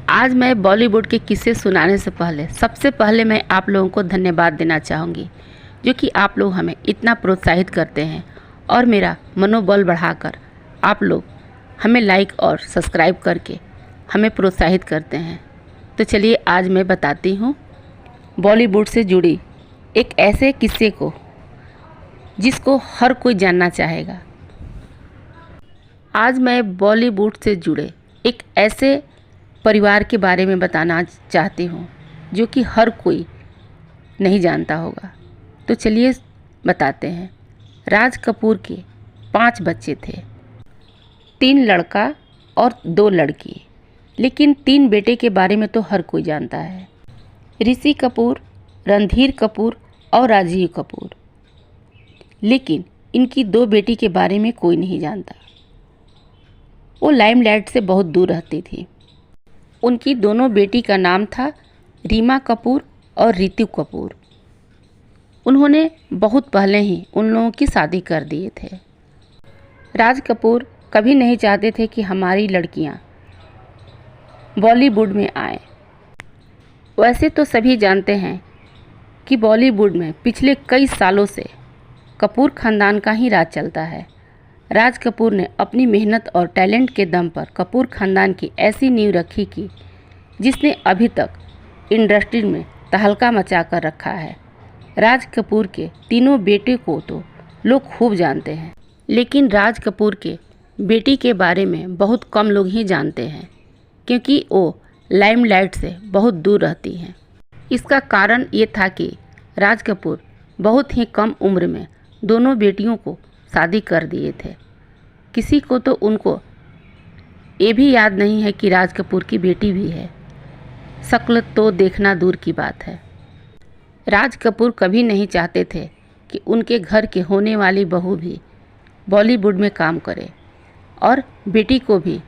आज मैं बॉलीवुड के किस्से सुनाने से पहले सबसे पहले मैं आप लोगों को धन्यवाद देना चाहूँगी, जो कि आप लोग हमें इतना प्रोत्साहित करते हैं और मेरा मनोबल बढ़ाकर आप लोग हमें लाइक और सब्सक्राइब करके हमें प्रोत्साहित करते हैं। तो चलिए आज मैं बताती हूँ बॉलीवुड से जुड़ी एक ऐसे किस्से को जिसको हर कोई जानना चाहेगा। आज मैं बॉलीवुड से जुड़े एक ऐसे परिवार के बारे में बताना चाहती हूँ जो कि हर कोई नहीं जानता होगा। तो चलिए बताते हैं। राज कपूर के 5 बच्चे थे, 3 लड़का और 2 लड़की, लेकिन 3 बेटे के बारे में तो हर कोई जानता है। ऋषि कपूर, रणधीर कपूर और राजीव कपूर। लेकिन इनकी 2 बेटी के बारे में कोई नहीं जानता। वो लाइमलाइट से बहुत दूर रहती थी। उनकी दोनों बेटी का नाम था रीमा कपूर और रितु कपूर। उन्होंने बहुत पहले ही उन लोगों की शादी कर दिए थे। राज कपूर कभी नहीं चाहते थे कि हमारी लड़कियां बॉलीवुड में आए। वैसे तो सभी जानते हैं कि बॉलीवुड में पिछले कई सालों से कपूर खानदान का ही राज चलता है। राज कपूर ने अपनी मेहनत और टैलेंट के दम पर कपूर खानदान की ऐसी नींव रखी कि जिसने अभी तक इंडस्ट्री में तहलका मचा कर रखा है। राज कपूर के तीनों बेटे को तो लोग खूब जानते हैं, लेकिन राज कपूर के बेटी के बारे में बहुत कम लोग ही जानते हैं, क्योंकि वो लाइमलाइट से बहुत दूर रहती हैं। इसका कारण ये था कि राज कपूर बहुत ही कम उम्र में दोनों बेटियों को शादी कर दिए थे। किसी को तो उनको ये भी याद नहीं है कि राज कपूर की बेटी भी है। शक्ल तो देखना दूर की बात है। राज कपूर कभी नहीं चाहते थे कि उनके घर के होने वाली बहू भी बॉलीवुड में काम करे, और बेटी को भी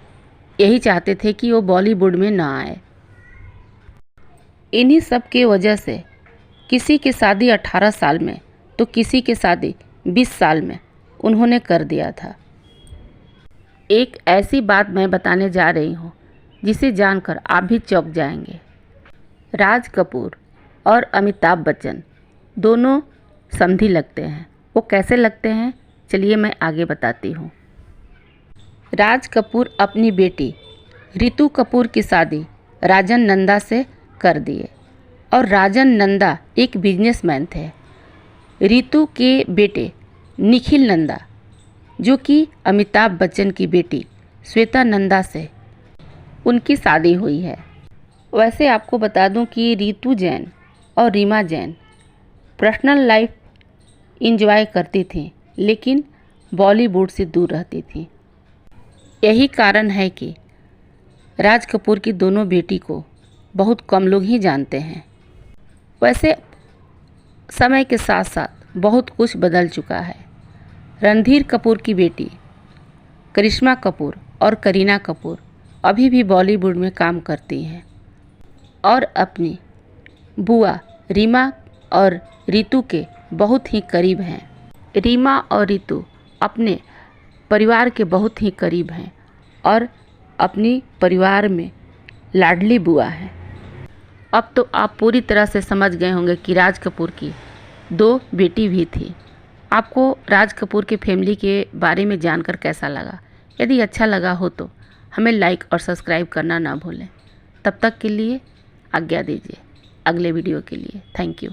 यही चाहते थे कि वो बॉलीवुड में ना आए। इन्हीं सब के वजह से किसी की शादी 18 साल में तो किसी की शादी 20 साल में उन्होंने कर दिया था। एक ऐसी बात मैं बताने जा रही हूँ जिसे जानकर आप भी चौंक जाएंगे। राज कपूर और अमिताभ बच्चन दोनों समधी लगते हैं। वो कैसे लगते हैं, चलिए मैं आगे बताती हूँ। राज कपूर अपनी बेटी रितु कपूर की शादी राजन नंदा से कर दिए, और राजन नंदा एक बिजनेसमैन थे। रितु के बेटे निखिल नंदा, जो कि अमिताभ बच्चन की बेटी श्वेता नंदा से उनकी शादी हुई है। वैसे आपको बता दूं कि रितु जैन और Reema Jain personal life enjoy करती थी, लेकिन बॉलीवुड से दूर रहती थी। यही कारण है कि राज कपूर की दोनों बेटी को बहुत कम लोग ही जानते हैं। वैसे समय के साथ साथ बहुत कुछ बदल चुका है। रणधीर कपूर की बेटी करिश्मा कपूर और करीना कपूर अभी भी बॉलीवुड में काम करती हैं और अपनी बुआ रीमा और रितु के बहुत ही करीब हैं। रीमा और रितु अपने परिवार के बहुत ही करीब हैं और अपनी परिवार में लाडली बुआ हैं। अब तो आप पूरी तरह से समझ गए होंगे कि राज कपूर की 2 बेटी भी थी। आपको राज कपूर के फैमिली के बारे में जानकर कैसा लगा? यदि अच्छा लगा हो तो हमें लाइक और सब्सक्राइब करना ना भूलें। तब तक के लिए आज्ञा दीजिए, अगले वीडियो के लिए। Thank you.